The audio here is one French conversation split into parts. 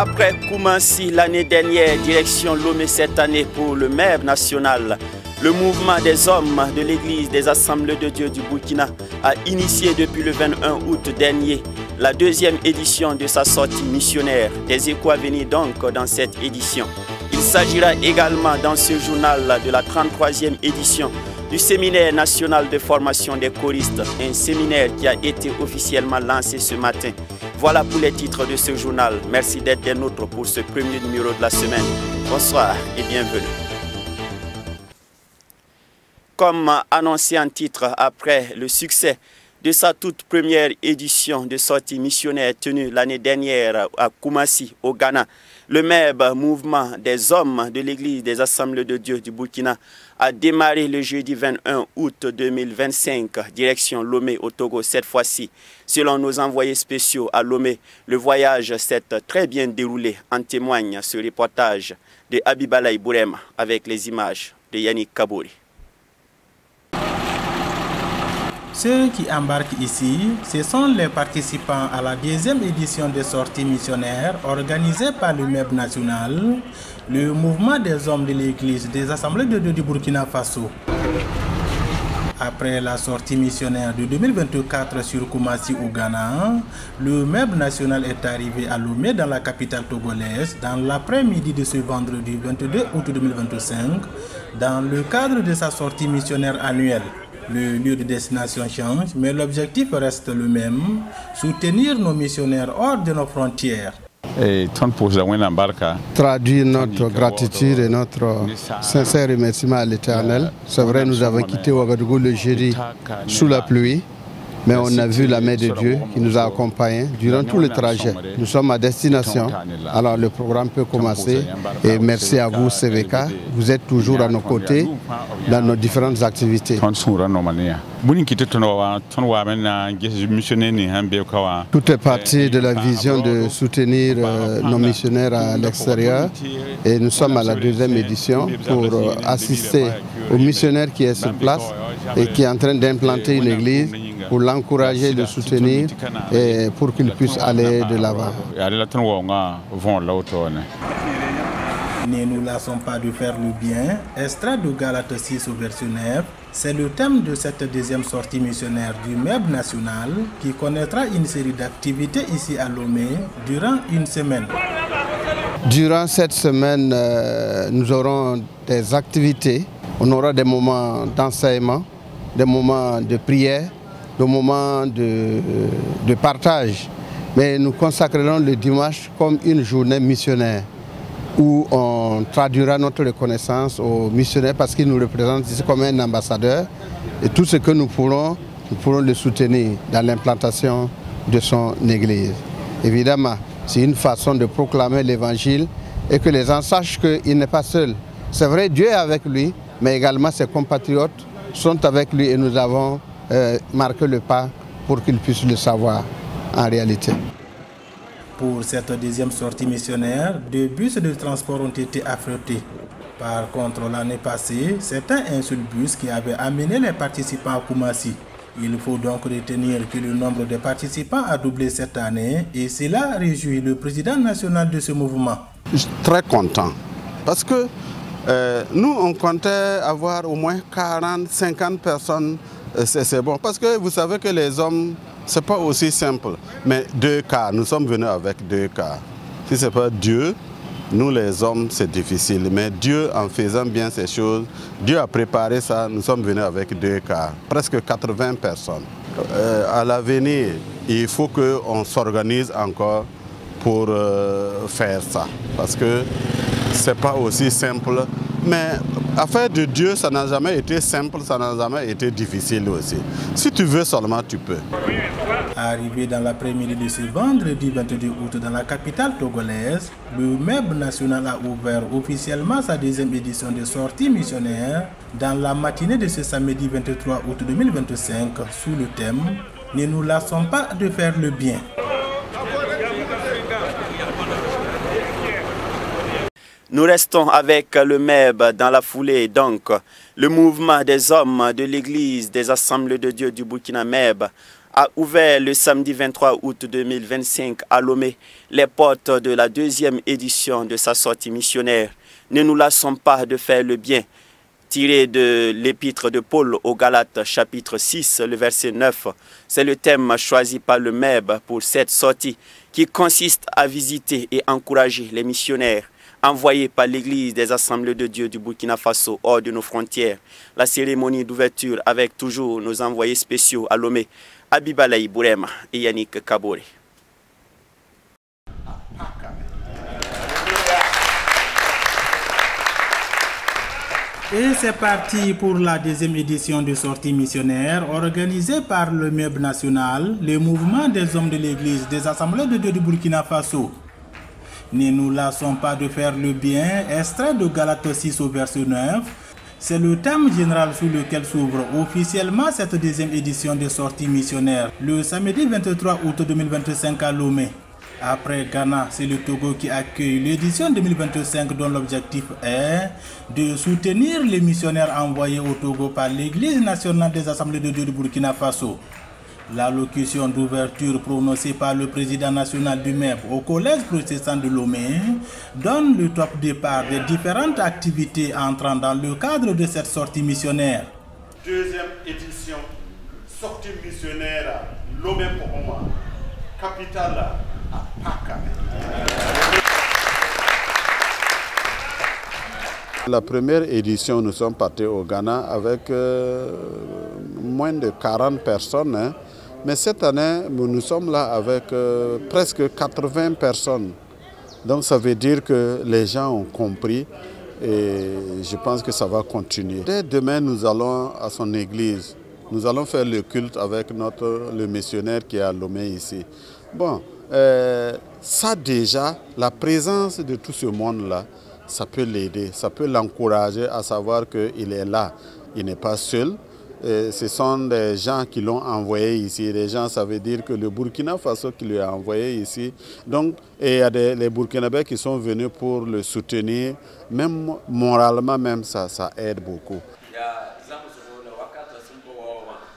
Après Koumassi l'année dernière, direction Lomé cette année pour le MEB national, le mouvement des hommes de l'Église des Assemblées de Dieu du Burkina a initié depuis le 21 août dernier la deuxième édition de sa sortie missionnaire. Des échos à venir donc dans cette édition. Il s'agira également dans ce journal de la 33e édition du séminaire national de formation des choristes, un séminaire qui a été officiellement lancé ce matin. Voilà pour les titres de ce journal. Merci d'être des nôtres pour ce premier numéro de la semaine. Bonsoir et bienvenue. Comme annoncé en titre, après le succès de sa toute première édition de sortie missionnaire tenue l'année dernière à Koumassi, au Ghana, le MEB, mouvement des hommes de l'Église des Assemblées de Dieu du Burkina, a démarré le jeudi 21 août 2025, direction Lomé au Togo cette fois-ci. Selon nos envoyés spéciaux à Lomé, le voyage s'est très bien déroulé. En témoigne ce reportage de Abibalaï Bourema avec les images de Yannick Kabouri. Ceux qui embarquent ici, ce sont les participants à la deuxième édition des sorties missionnaires organisée par le MEB national, le mouvement des hommes de l'Église des Assemblées de Dieu du Burkina Faso. Après la sortie missionnaire de 2024 sur Koumassi au Ghana, le MEB national est arrivé à Lomé dans la capitale togolaise dans l'après-midi de ce vendredi 22 août 2025 dans le cadre de sa sortie missionnaire annuelle. Le lieu de destination change, mais l'objectif reste le même, soutenir nos missionnaires hors de nos frontières. Traduire notre gratitude et notre sincère remerciement à l'Éternel. C'est vrai, nous avons quitté Ouagadougou le jeudi sous la pluie, mais on a vu la main de Dieu qui nous a accompagnés durant tout le trajet. Nous sommes à destination, alors le programme peut commencer. Et merci à vous, CVK, vous êtes toujours à nos côtés dans nos différentes activités. Tout est parti de la vision de soutenir nos missionnaires à l'extérieur. Et nous sommes à la deuxième édition pour assister aux missionnaires qui est sur place et qui est en train d'implanter une église, pour l'encourager, le soutenir et pour qu'il puisse aller de l'avant. Ne nous lassons pas de faire le bien. Extrait de Galates 6 au verset 9. C'est le thème de cette deuxième sortie missionnaire du MEB national qui connaîtra une série d'activités ici à Lomé durant une semaine. Durant cette semaine, nous aurons des activités. On aura des moments d'enseignement, des moments de prière, des moments de partage. Mais nous consacrerons le dimanche comme une journée missionnaire où on traduira notre reconnaissance aux missionnaires parce qu'ils nous représentent ici comme un ambassadeur. Et tout ce que nous pourrons le soutenir dans l'implantation de son église. Évidemment, c'est une façon de proclamer l'évangile et que les gens sachent qu'il n'est pas seul. C'est vrai, Dieu est avec lui, mais également ses compatriotes sont avec lui et nous avons marqué le pas pour qu'ils puissent le savoir en réalité. Pour cette deuxième sortie missionnaire, 2 bus de transport ont été affrétés. Par contre, l'année passée, c'était un seul bus qui avait amené les participants à Koumassi. Il faut donc retenir que le nombre de participants a doublé cette année et cela réjouit le président national de ce mouvement. Je suis très content parce que nous, on comptait avoir au moins 40-50 personnes. C'est bon parce que vous savez que les hommes, ce n'est pas aussi simple. Mais 2 cas, nous sommes venus avec 2 cas. Si ce n'est pas Dieu, nous les hommes, c'est difficile. Mais Dieu, en faisant bien ces choses, Dieu a préparé ça. Nous sommes venus avec 2 cas, presque 80 personnes. À l'avenir, il faut qu'on s'organise encore pour faire ça. Parce que ce n'est pas aussi simple. Mais affaire de Dieu, ça n'a jamais été simple, ça n'a jamais été difficile aussi. Si tu veux seulement, tu peux. Arrivé dans l'après-midi de ce vendredi 22 août dans la capitale togolaise, le MEB national a ouvert officiellement sa deuxième édition de sortie missionnaire dans la matinée de ce samedi 23 août 2025 sous le thème « Ne nous lassons pas de faire le bien ». Nous restons avec le MEB dans la foulée, donc le mouvement des hommes de l'Église des Assemblées de Dieu du Burkina MEB a ouvert le samedi 23 août 2025 à Lomé les portes de la deuxième édition de sa sortie missionnaire. Ne nous lassons pas de faire le bien. Tiré de l'épître de Paul aux Galates, chapitre 6, le verset 9. C'est le thème choisi par le MEB pour cette sortie qui consiste à visiter et encourager les missionnaires envoyés par l'Église des Assemblées de Dieu du Burkina Faso hors de nos frontières. La cérémonie d'ouverture avec toujours nos envoyés spéciaux à Lomé, Abibalaï Bourema et Yannick Kabore. Et c'est parti pour la deuxième édition de sortie missionnaire organisée par le MEB national, le mouvement des hommes de l'Église des Assemblées de Dieu du Burkina Faso. Ne nous lassons pas de faire le bien, extrait de Galates 6 au verset 9. C'est le thème général sous lequel s'ouvre officiellement cette deuxième édition de sortie missionnaire, le samedi 23 août 2025 à Lomé. Après Ghana, c'est le Togo qui accueille l'édition 2025 dont l'objectif est de soutenir les missionnaires envoyés au Togo par l'Église nationale des Assemblées de Dieu du Burkina Faso. L'allocution d'ouverture prononcée par le président national du MEB au collège protestant de Lomé donne le top départ des différentes activités entrant dans le cadre de cette sortie missionnaire. Deuxième édition, sortie missionnaire à Lomé-Pokoma, capitale à Paka. La première édition, nous sommes partis au Ghana avec moins de 40 personnes. Hein. Mais cette année, nous sommes là avec presque 80 personnes. Donc ça veut dire que les gens ont compris et je pense que ça va continuer. Dès demain, nous allons à son église. Nous allons faire le culte avec le missionnaire qui est à Lomé ici. Bon, ça déjà, la présence de tout ce monde-là, ça peut l'aider, ça peut l'encourager à savoir qu'il est là. Il n'est pas seul. Et ce sont des gens qui l'ont envoyé ici. Des gens, ça veut dire que le Burkina Faso qui lui a envoyé ici. Donc, et il y a les Burkinabés qui sont venus pour le soutenir. Même moralement, même ça aide beaucoup.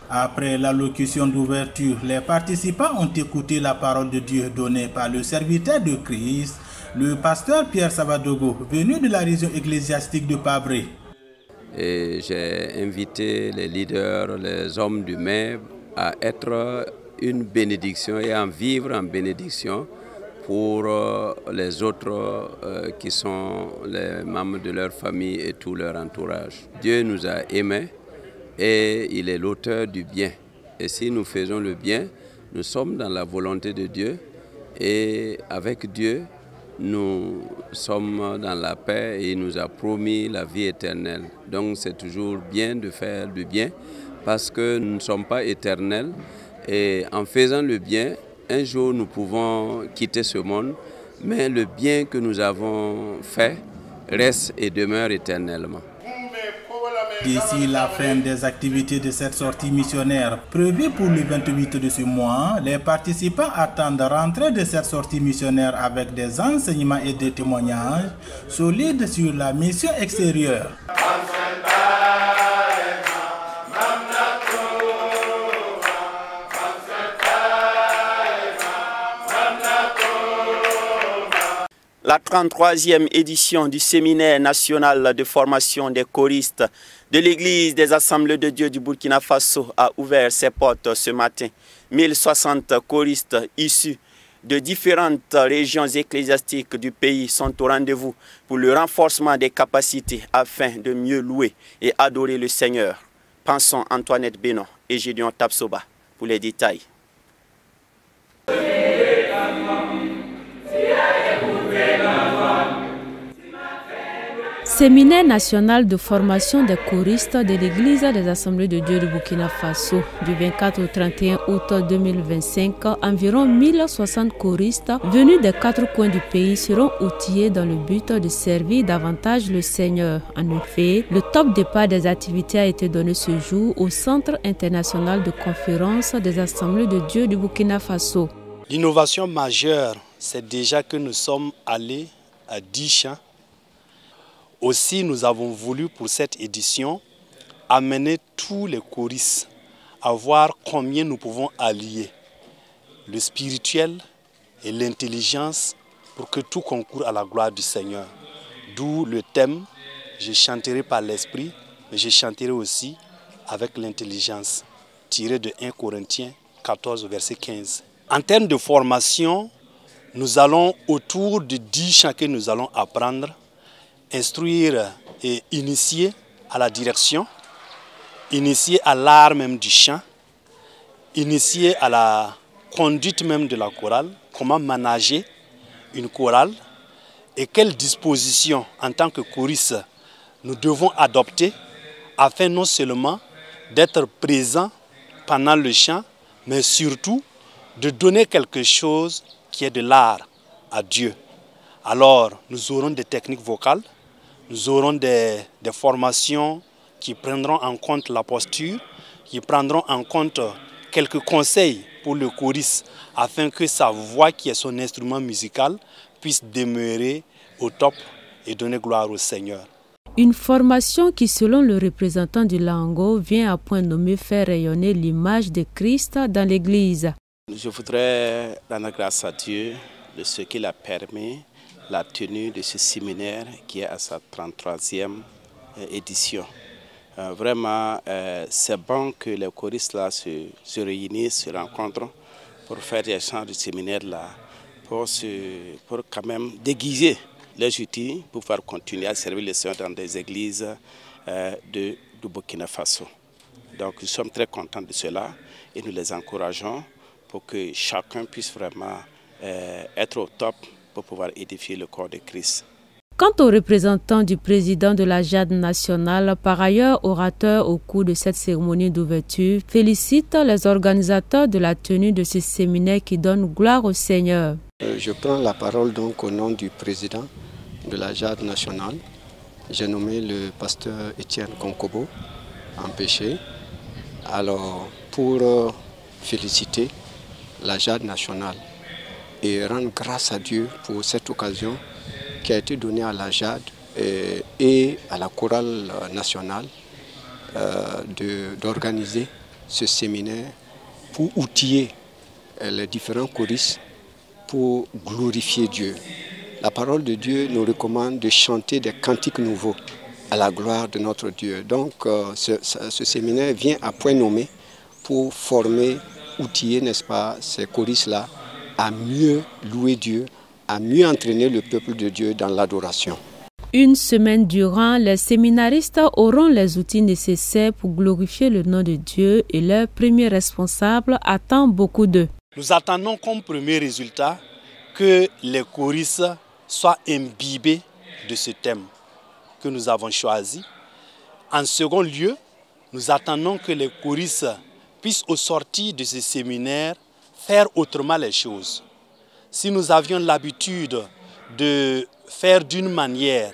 Après l'allocution d'ouverture, les participants ont écouté la parole de Dieu donnée par le serviteur de Christ, le pasteur Pierre Savadogo, venu de la région ecclésiastique de Pabré. Et j'ai invité les leaders, les hommes du MEB à être une bénédiction et à vivre en bénédiction pour les autres qui sont les membres de leur famille et tout leur entourage. Dieu nous a aimés et il est l'auteur du bien. Et si nous faisons le bien, nous sommes dans la volonté de Dieu et avec Dieu, nous sommes dans la paix et il nous a promis la vie éternelle. Donc c'est toujours bien de faire le bien parce que nous ne sommes pas éternels et en faisant le bien, un jour nous pouvons quitter ce monde, mais le bien que nous avons fait reste et demeure éternellement. D'ici la fin des activités de cette sortie missionnaire prévue pour le 28 de ce mois, les participants attendent rentrer de cette sortie missionnaire avec des enseignements et des témoignages solides sur la mission extérieure. La 33e édition du séminaire national de formation des choristes de l'Église des Assemblées de Dieu du Burkina Faso a ouvert ses portes ce matin. 1060 choristes issus de différentes régions ecclésiastiques du pays sont au rendez-vous pour le renforcement des capacités afin de mieux louer et adorer le Seigneur. Pensons Antoinette Bénon et Gédéon Tapsoba pour les détails. Séminaire national de formation des choristes de l'Église des Assemblées de Dieu du Burkina Faso. Du 24 au 31 août 2025, environ 1060 choristes venus des 4 coins du pays seront outillés dans le but de servir davantage le Seigneur. En effet, le top départ des activités a été donné ce jour au Centre international de conférence des Assemblées de Dieu du Burkina Faso. L'innovation majeure, c'est déjà que nous sommes allés à 10 champs. Aussi, nous avons voulu pour cette édition amener tous les choristes à voir combien nous pouvons allier le spirituel et l'intelligence pour que tout concourt à la gloire du Seigneur. D'où le thème, je chanterai par l'esprit, mais je chanterai aussi avec l'intelligence, tiré de 1 Corinthiens 14, verset 15. En termes de formation, nous allons, autour de 10 chants que nous allons apprendre, instruire et initier à la direction, initier à l'art même du chant, initier à la conduite même de la chorale, comment manager une chorale et quelles dispositions en tant que choristes nous devons adopter afin non seulement d'être présents pendant le chant, mais surtout de donner quelque chose qui est de l'art à Dieu. Alors, nous aurons des techniques vocales, nous aurons des formations qui prendront en compte la posture, qui prendront en compte quelques conseils pour le choriste afin que sa voix, qui est son instrument musical, puisse demeurer au top et donner gloire au Seigneur. Une formation qui, selon le représentant du Lango, vient à point nommé faire rayonner l'image de Christ dans l'Église. Je voudrais rendre grâce à Dieu de ce qu'il a permis la tenue de ce séminaire qui est à sa 33e édition. Vraiment, c'est bon que les choristes là se réunissent, se rencontrent pour faire des chants du séminaire là, pour quand même déguiser les outils pour pouvoir continuer à servir le Seigneur dans des églises du Burkina Faso. Donc nous sommes très contents de cela et nous les encourageons pour que chacun puisse vraiment être au top pour pouvoir édifier le corps de Christ. Quant au représentant du président de la JAD nationale, par ailleurs orateur au cours de cette cérémonie d'ouverture, félicite les organisateurs de la tenue de ce séminaire qui donne gloire au Seigneur. Je prends la parole donc au nom du président de la JAD nationale. J'ai nommé le pasteur Étienne Konkobo, empêché. Alors, pour féliciter la JAD nationale et rendre grâce à Dieu pour cette occasion qui a été donnée à la JAD et à la chorale nationale d'organiser ce séminaire pour outiller les différents choristes pour glorifier Dieu. La parole de Dieu nous recommande de chanter des cantiques nouveaux à la gloire de notre Dieu. Donc ce séminaire vient à point nommé pour former, outiller, n'est-ce pas, ces choristes-là à mieux louer Dieu, à mieux entraîner le peuple de Dieu dans l'adoration. Une semaine durant, les séminaristes auront les outils nécessaires pour glorifier le nom de Dieu et leur premier responsable attend beaucoup d'eux. Nous attendons comme premier résultat que les choristes soient imbibés de ce thème que nous avons choisi. En second lieu, nous attendons que les choristes puissent au sortir de ce séminaire faire autrement les choses. Si nous avions l'habitude de faire d'une manière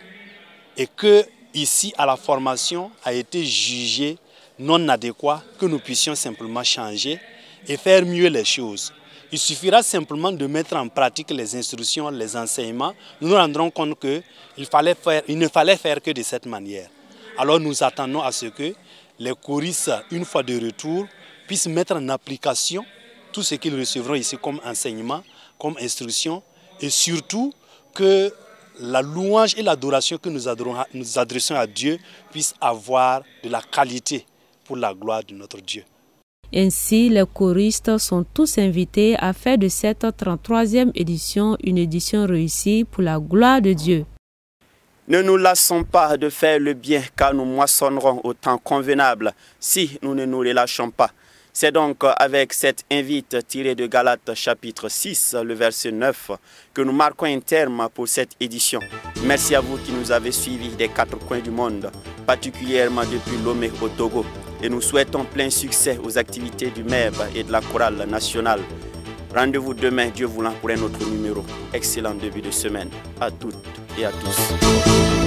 et que ici à la formation a été jugé non adéquat, que nous puissions simplement changer et faire mieux les choses. Il suffira simplement de mettre en pratique les instructions, les enseignements. Nous nous rendrons compte qu'il ne fallait faire que de cette manière. Alors nous attendons à ce que les choristes, une fois de retour, puissent mettre en application tout ce qu'ils recevront ici comme enseignement, comme instruction, et surtout que la louange et l'adoration que nous adressons à Dieu puissent avoir de la qualité pour la gloire de notre Dieu. Ainsi, les choristes sont tous invités à faire de cette 33e édition une édition réussie pour la gloire de Dieu. Ne nous lassons pas de faire le bien, car nous moissonnerons au temps convenable si nous ne nous relâchons pas. C'est donc avec cette invite tirée de Galates chapitre 6, le verset 9, que nous marquons un terme pour cette édition. Merci à vous qui nous avez suivis des 4 coins du monde, particulièrement depuis Lomé au Togo. Et nous souhaitons plein succès aux activités du MEB et de la chorale nationale. Rendez-vous demain, Dieu voulant, pour un autre numéro. Excellent début de semaine à toutes et à tous.